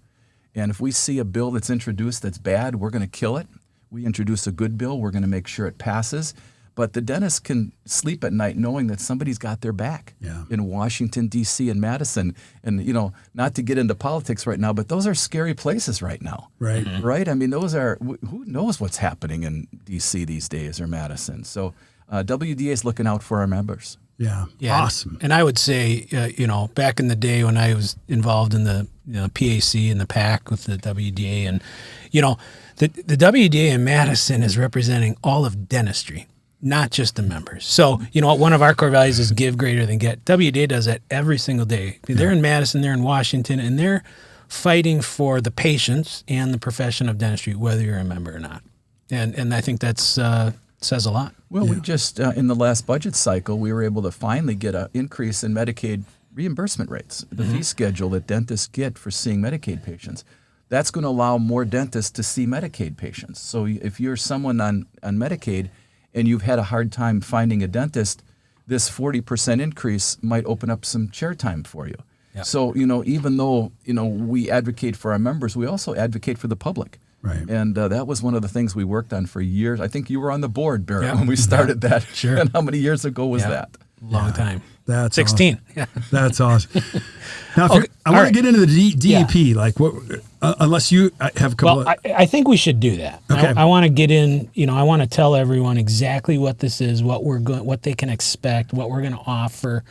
And if we see a bill that's introduced that's bad, we're going to kill it. We introduce a good bill, we're going to make sure it passes. But the dentist can sleep at night knowing that somebody's got their back in Washington, D.C. and Madison. And, not to get into politics right now, but those are scary places right now. Right? I mean, those are, who knows what's happening in D.C. these days, or Madison. So WDA is looking out for our members. Yeah. Awesome. And I would say, back in the day when I was involved in the PAC and the PAC with the WDA, and, the WDA in Madison is representing all of dentistry, not just the members. So, one of our core values is give greater than get. WDA does that every single day. They're in Madison, they're in Washington, and they're fighting for the patients and the profession of dentistry, whether you're a member or not. And I think that's says a lot. Well, we just, in the last budget cycle, we were able to finally get an increase in Medicaid reimbursement rates, the fee schedule that dentists get for seeing Medicaid patients. That's going to allow more dentists to see Medicaid patients. So if you're someone on Medicaid and you've had a hard time finding a dentist, this 40% increase might open up some chair time for you. Yep. So, even though, we advocate for our members, we also advocate for the public. Right. And that was one of the things we worked on for years. I think you were on the board, Barrett, Yeah. when we started that. Sure. And how many years ago was that? Long time. That's 16. Awesome. Yeah. That's awesome. Now, Okay, I want right. to get into the DEP, like what, unless you have a couple Well, of. I think we should do that. Okay. I want to get in. I want to tell everyone exactly what this is, what we're going, what they can expect, what we're going to offer.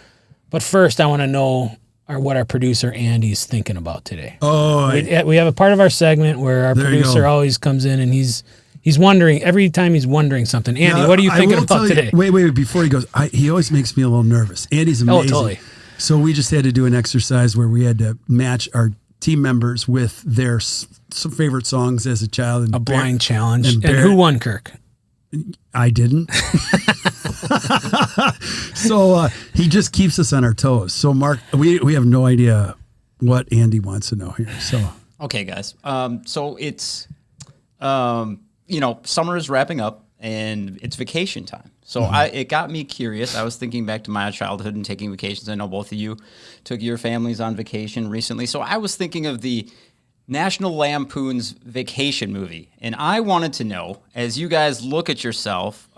But first, I want to know what our producer Andy's thinking about today. Oh, We have a part of our segment where our There you producer go. always comes in and he's wondering every time he's wondering something. Andy, now, what are you I thinking will about tell you- today? Wait, before he goes, he always makes me a little nervous. Andy's amazing. totally. So we just had to do an exercise where we had to match our team members with their some favorite songs as a child. And A blind challenge. and And Barrett- who won, Kirk? I didn't. So he just keeps us on our toes. So Mark, we have no idea what Andy wants to know here. So Okay, guys. So it's, summer is wrapping up and it's vacation time. So it got me curious. I was thinking back to my childhood and taking vacations. I know both of you took your families on vacation recently. So I was thinking of the National Lampoon's Vacation movie. And I wanted to know, as you guys look at yourself,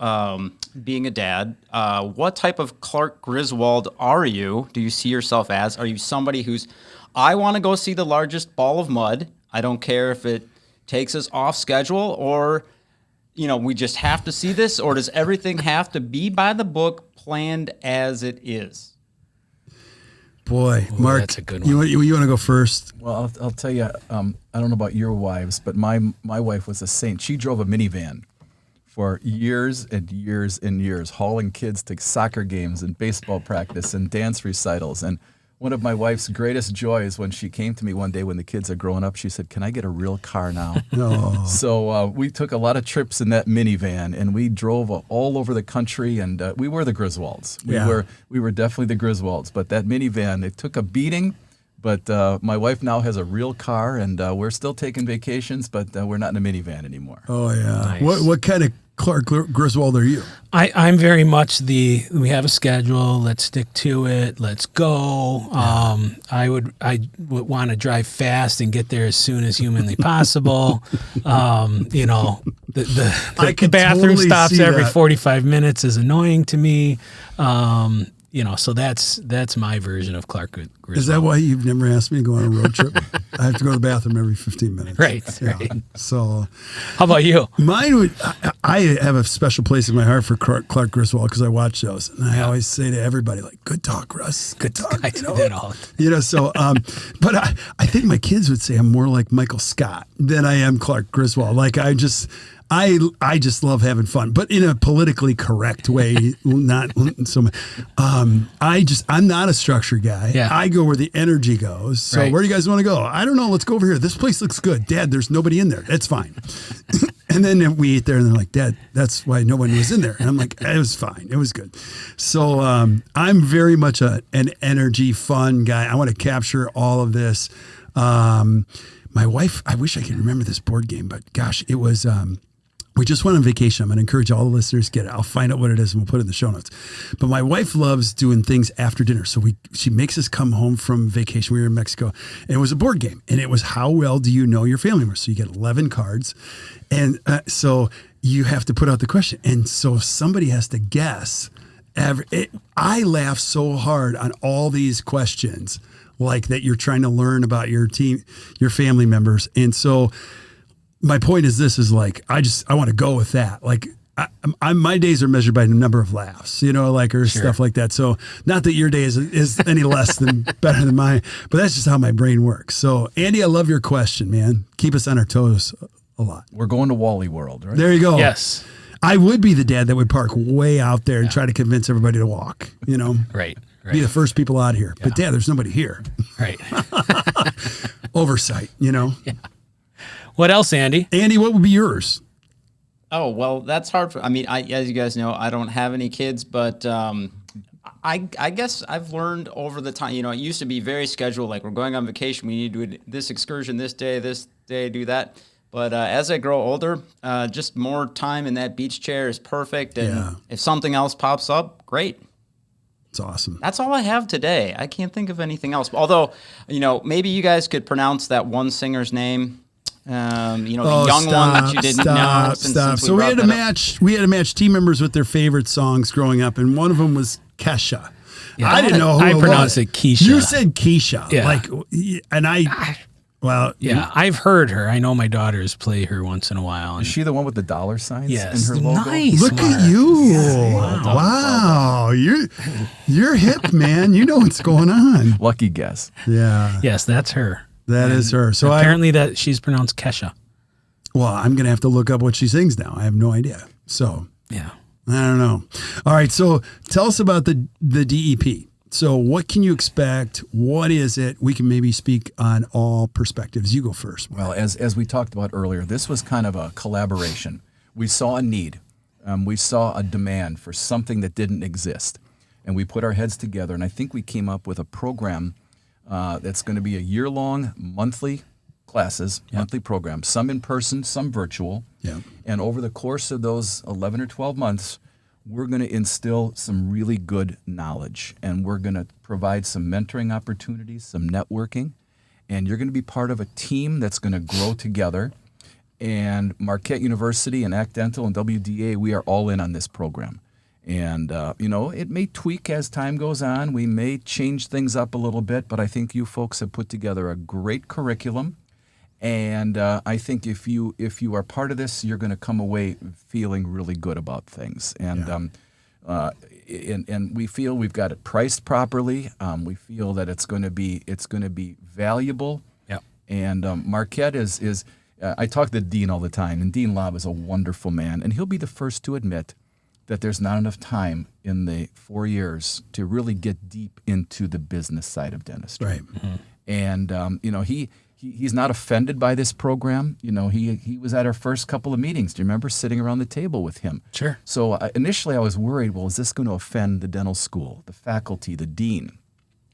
being a dad, what type of Clark Griswold are you? Do you see yourself as? Are you somebody who's, I want to go see the largest ball of mud. I don't care if it takes us off schedule or, we just have to see this, or does everything have to be by the book, planned as it is? boy, Ooh, Mark, that's a good one. You want to go first? Well, I'll tell you, I don't know about your wives, but my wife was a saint. She drove a minivan for years and years and years, hauling kids to soccer games and baseball practice and dance recitals. And one of my wife's greatest joys when she came to me one day when the kids are growing up, she said, "Can I get a real car now?" No. So we took a lot of trips in that minivan, and we drove all over the country, and we were the Griswolds. We were definitely the Griswolds. But that minivan, it took a beating. But my wife now has a real car, and we're still taking vacations, but we're not in a minivan anymore. Oh yeah. Nice. What kind of Clark Griswold are you? I'm very much we have a schedule. Let's stick to it. Let's go. I would want to drive fast and get there as soon as humanly possible. The bathroom totally stops see every that. 45 minutes is annoying to me. So that's my version of Clark Griswold. Is that why you've never asked me to go on a road trip? I have to go to the bathroom every 15 minutes. Right, Yeah. right. So How about you? mine would. I have a special place in my heart for Clark Griswold because I watch those, and I always say to everybody, like, "Good talk, Russ. Good talk." I do that all. So, but I think my kids would say I'm more like Michael Scott than I am Clark Griswold. Like I just love having fun, but in a politically correct way. Not so. I'm not a structure guy. Yeah. I go where the energy goes. So Right. where do you guys want to go? I don't know. Let's go over here. This place looks good. Dad, there's nobody in there. That's fine. And then we eat there, and they're like, "Dad, that's why no one was in there." And I'm like, "It was fine. It was good." So I'm very much an energy, fun guy. I want to capture all of this. My wife, I wish I could remember this board game, but gosh, it was. We just went on vacation. I'm going to encourage all the listeners to get it. I'll find out what it is and we'll put it in the show notes. But my wife loves doing things after dinner. So she makes us come home from vacation. We were in Mexico and it was a board game. And it was how well do you know your family members? So you get 11 cards. And so you have to put out the question. And so somebody has to guess. I laugh so hard on all these questions like that you're trying to learn about your team, your family members. And so my point is this is like, I want to go with that. Like my days are measured by the number of laughs, or stuff like that. So not that your day is any less than better than mine, but that's just how my brain works. So Andy, I love your question, man. Keep us on our toes a lot. We're going to Wally World, right? There you go. Yes. I would be the dad that would park way out there and try to convince everybody to walk, Right. be the first people out here. But Dad, there's nobody here. Right. Oversight, Yeah. What else, Andy? Andy, what would be yours? Oh, well, that's hard. As you guys know, I don't have any kids, but I guess I've learned over the time, it used to be very scheduled, like we're going on vacation, we need to do this excursion this day, do that. But as I grow older, just more time in that beach chair is perfect. And if something else pops up, great. It's awesome. That's all I have today. I can't think of anything else. Although, maybe you guys could pronounce that one singer's name. The young one that you didn't know. Since So we had to match team members with their favorite songs growing up, and one of them was Kesha. Yeah, I didn't know who I it pronounced was. it Keisha. You said Keisha. Yeah. Well, yeah, I've heard her. I know my daughters play her once in a while. Is she the one with the dollar signs Yes, in her logo? nice. Look at you. Wow. You're hip, man. You know what's going on. Lucky guess. Yeah. Yes, that's her. That is her. So apparently that she's pronounced Kesha. I'm going to have to look up what she sings now. I have no idea. So Yeah. I don't know. All right. So tell us about the DEP. So what can you expect? What is it? We can maybe speak on all perspectives. You go first. Well, as we talked about earlier, this was kind of a collaboration. We saw a need. We saw a demand for something that didn't exist. And we put our heads together, and I think we came up with a program that's going to be a year-long, monthly classes, monthly program, some in person, some virtual. Yeah. And over the course of those 11 or 12 months, we're going to instill some really good knowledge, and we're going to provide some mentoring opportunities, some networking, and you're going to be part of a team that's going to grow together. And Marquette University and ACT Dental and WDA, we are all in on this program. And, it may tweak as time goes on. We may change things up a little bit, but I think you folks have put together a great curriculum. And I think if you are part of this, you're going to come away feeling really good about things. And and we feel we've got it priced properly. We feel that it's going to be valuable. Yep. And Marquette is I talk to Dean all the time, and Dean Lobb is a wonderful man, and he'll be the first to admit that there's not enough time in the 4 years to really get deep into the business side of dentistry. Right. Mm-hmm. And he's not offended by this program. He was at our first couple of meetings. Do you remember sitting around the table with him? Sure. So initially I was worried, well, is this going to offend the dental school, the faculty, the dean?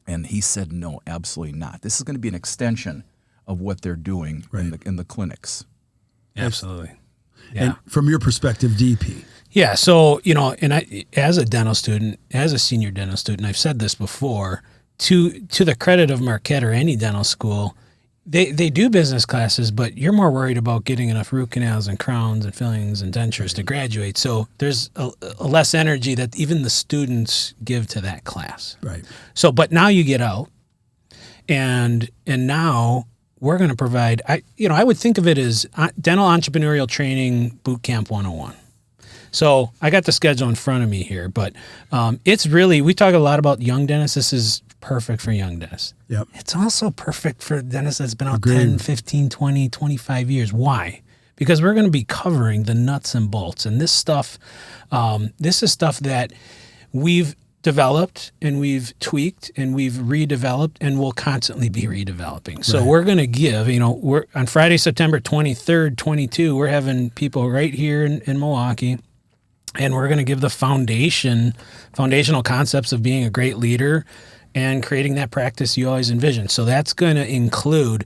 And he said, no, absolutely not. This is going to be an extension of what they're doing in the clinics. Absolutely. Yeah. And from your perspective, DP. Yeah. So, and I, as a dental student, as a senior dental student, I've said this before, to the credit of Marquette or any dental school, they do business classes, but you're more worried about getting enough root canals and crowns and fillings and dentures to graduate. So there's a less energy that even the students give to that class. Right. So, but now you get out, and now we're going to provide. I would think of it as dental entrepreneurial training boot camp 101. So I got the schedule in front of me here, but it's really, we talk a lot about young dentists. This is perfect for young dentists. Yep. It's also perfect for dentists that's been out 10, 15, 20, 25 years. Why? Because we're going to be covering the nuts and bolts. And this stuff, this is stuff that we've developed and we've tweaked and we've redeveloped and we'll constantly be redeveloping. So we're going to give, we're on Friday, September 23rd, 22, we're having people right here in Milwaukee. And we're going to give the foundational concepts of being a great leader and creating that practice you always envisioned. So that's going to include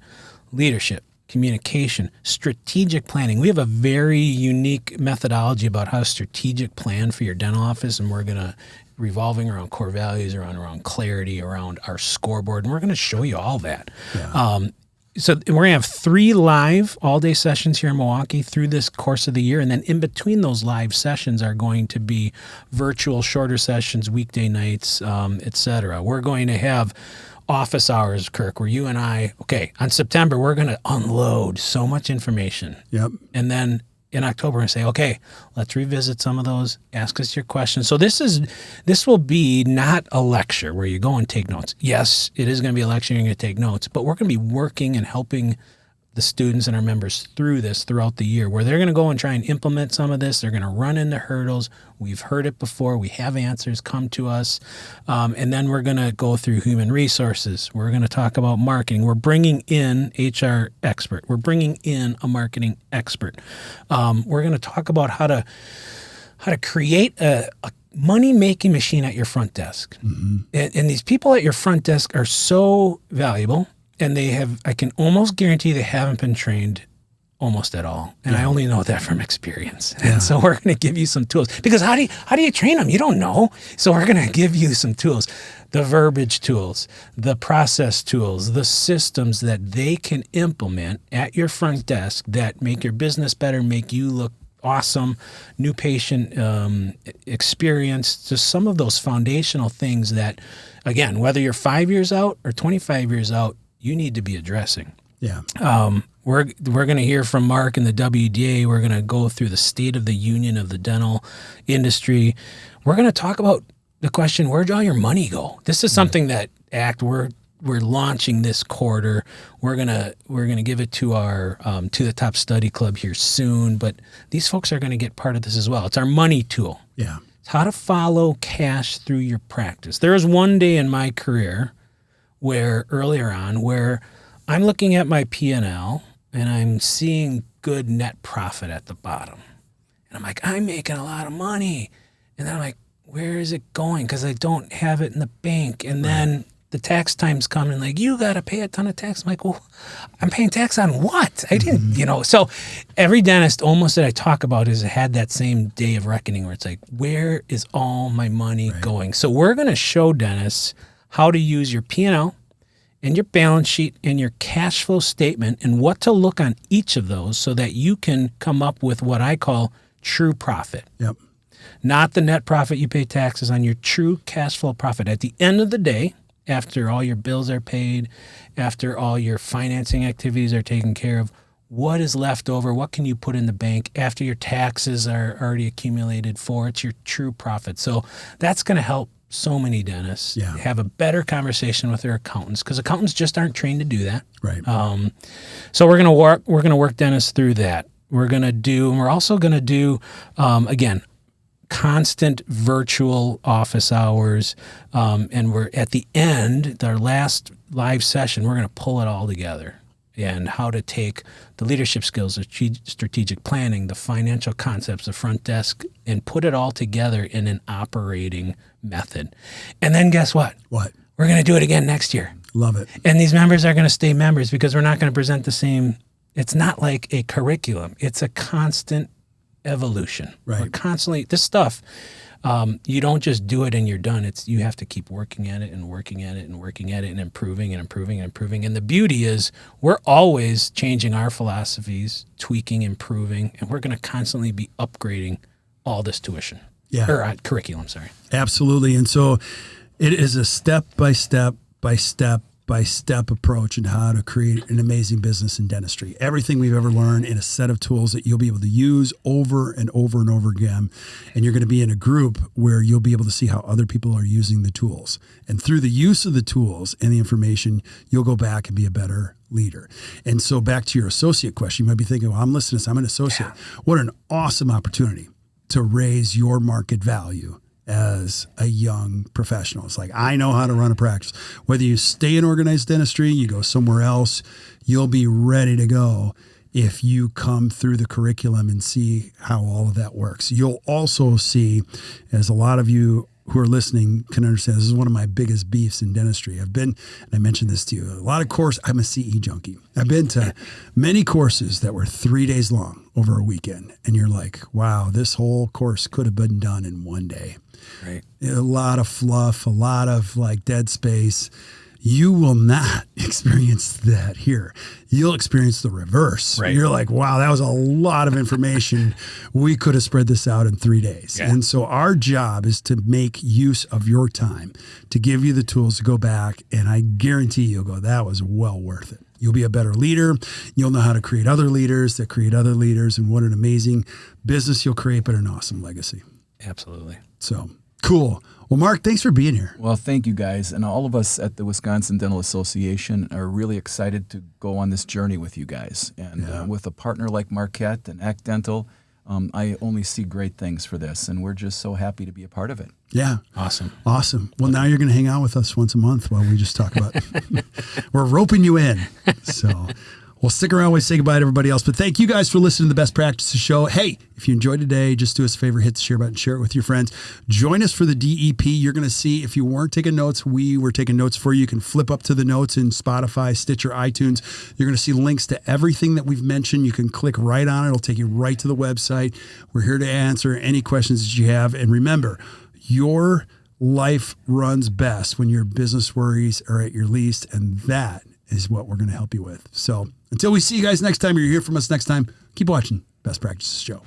leadership, communication, strategic planning. We have a very unique methodology about how to strategic plan for your dental office, and we're going to revolving around core values, around clarity, around our scoreboard, and we're going to show you all that. Yeah. So we're going to have 3 live all-day sessions here in Milwaukee through this course of the year. And then in between those live sessions are going to be virtual shorter sessions, weekday nights, et cetera. We're going to have office hours, Kirk, where you and I, on September, we're going to unload so much information. Yep. And then in October and say, let's revisit some of those, ask us your questions. So this will be not a lecture where you go and take notes. Yes, it is going to be a lecture, you're going to take notes, but we're going to be working and helping the students and our members through this throughout the year, where they're going to go and try and implement some of this. They're going to run into hurdles. We've heard it before. We have answers. Come to us. And then we're going to go through human resources. We're going to talk about marketing. We're bringing in HR expert. We're bringing in a marketing expert. We're going to talk about how to create a money-making machine at your front desk. Mm-hmm. And these people at your front desk are so valuable. And I can almost guarantee they haven't been trained almost at all. And I only know that from experience. And so we're going to give you some tools, because how do you train them? You don't know. So we're going to give you some tools, the verbiage tools, the process tools, the systems that they can implement at your front desk that make your business better, make you look awesome, new patient experience, just some of those foundational things that, again, whether you're 5 years out or 25 years out, you need to be addressing. Yeah. We're going to hear from Mark and the WDA. We're going to go through the state of the union of the dental industry. We're going to talk about the question, where'd all your money go? This is something that we're launching this quarter. We're gonna give it to our to the Top Study Club here soon. But these folks are going to get part of this as well. It's our money tool. Yeah. It's how to follow cash through your practice. There was one day in my career where I'm looking at my P&L and I'm seeing good net profit at the bottom. And I'm like, I'm making a lot of money. And then I'm like, where is it going? Because I don't have it in the bank. And then the tax time's coming, like, you got to pay a ton of tax. I'm like, well, I'm paying tax on what? I didn't, So every dentist almost that I talk about has had that same day of reckoning where it's like, where is all my money going? So we're going to show dentists how to use your P&L and your balance sheet and your cash flow statement and what to look on each of those so that you can come up with what I call true profit. Yep. Not the net profit you pay taxes on, your true cash flow profit. At the end of the day, after all your bills are paid, after all your financing activities are taken care of, what is left over? What can you put in the bank after your taxes are already accumulated for? It's your true profit. So that's going to help so many dentists have a better conversation with their accountants, because accountants just aren't trained to do that. Right. So we're going to work dentists through that. We're also going to do, again, constant virtual office hours. And we're at the end, our last live session, we're going to pull it all together and how to take the leadership skills, the strategic planning, the financial concepts, the front desk, and put it all together in an operating method. And then guess what? What? We're going to do it again next year. Love it. And these members are going to stay members because we're not going to present the same. It's not like a curriculum. It's a constant evolution. Right. We're constantly, this stuff, you don't just do it and you're done. You have to keep working at it and working at it and working at it and improving and improving and improving. And the beauty is we're always changing our philosophies, tweaking, improving, and we're going to constantly be upgrading all this tuition. Yeah. Or curriculum, sorry. Absolutely. And so it is a step-by-step approach in how to create an amazing business in dentistry. Everything we've ever learned in a set of tools that you'll be able to use over and over and over again. And you're going to be in a group where you'll be able to see how other people are using the tools. And through the use of the tools and the information, you'll go back and be a better leader. And so back to your associate question, you might be thinking, well, I'm listening to this, I'm an associate. Yeah. What an awesome opportunity to raise your market value as a young professional. It's like, I know how to run a practice. Whether you stay in organized dentistry, you go somewhere else, you'll be ready to go if you come through the curriculum and see how all of that works. You'll also see, as a lot of you who are listening can understand, this is one of my biggest beefs in dentistry. And I mentioned this to you, a lot of courses, I'm a CE junkie. I've been to many courses that were 3 days long over a weekend. And you're like, wow, this whole course could have been done in one day. Right. A lot of fluff, a lot of like dead space. You will not experience that here. You'll experience the reverse. Right. You're like, wow, that was a lot of information. We could have spread this out in 3 days. Yeah. And so our job is to make use of your time, to give you the tools to go back. And I guarantee you'll go, that was well worth it. You'll be a better leader. You'll know how to create other leaders that create other leaders. And what an amazing business you'll create, but an awesome legacy. Absolutely. So cool. Well, Mark, thanks for being here. Well, thank you guys. And all of us at the Wisconsin Dental Association are really excited to go on this journey with you guys. And with a partner like Marquette and ACT Dental, I only see great things for this. And we're just so happy to be a part of it. Yeah. Awesome. Well, now you're going to hang out with us once a month while we just talk about we're roping you in. So, Well, stick around when we say goodbye to everybody else. But thank you guys for listening to the Best Practices Show. Hey, if you enjoyed today, just do us a favor, hit the share button, share it with your friends. Join us for the DEP. You're going to see, if you weren't taking notes, we were taking notes for you. You can flip up to the notes in Spotify, Stitcher, iTunes. You're going to see links to everything that we've mentioned. You can click right on it. It'll take you right to the website. We're here to answer any questions that you have. And remember, your life runs best when your business worries are at your least, and that is what we're going to help you with. So until we see you guys next time, or you hear from us next time, keep watching Best Practices Show.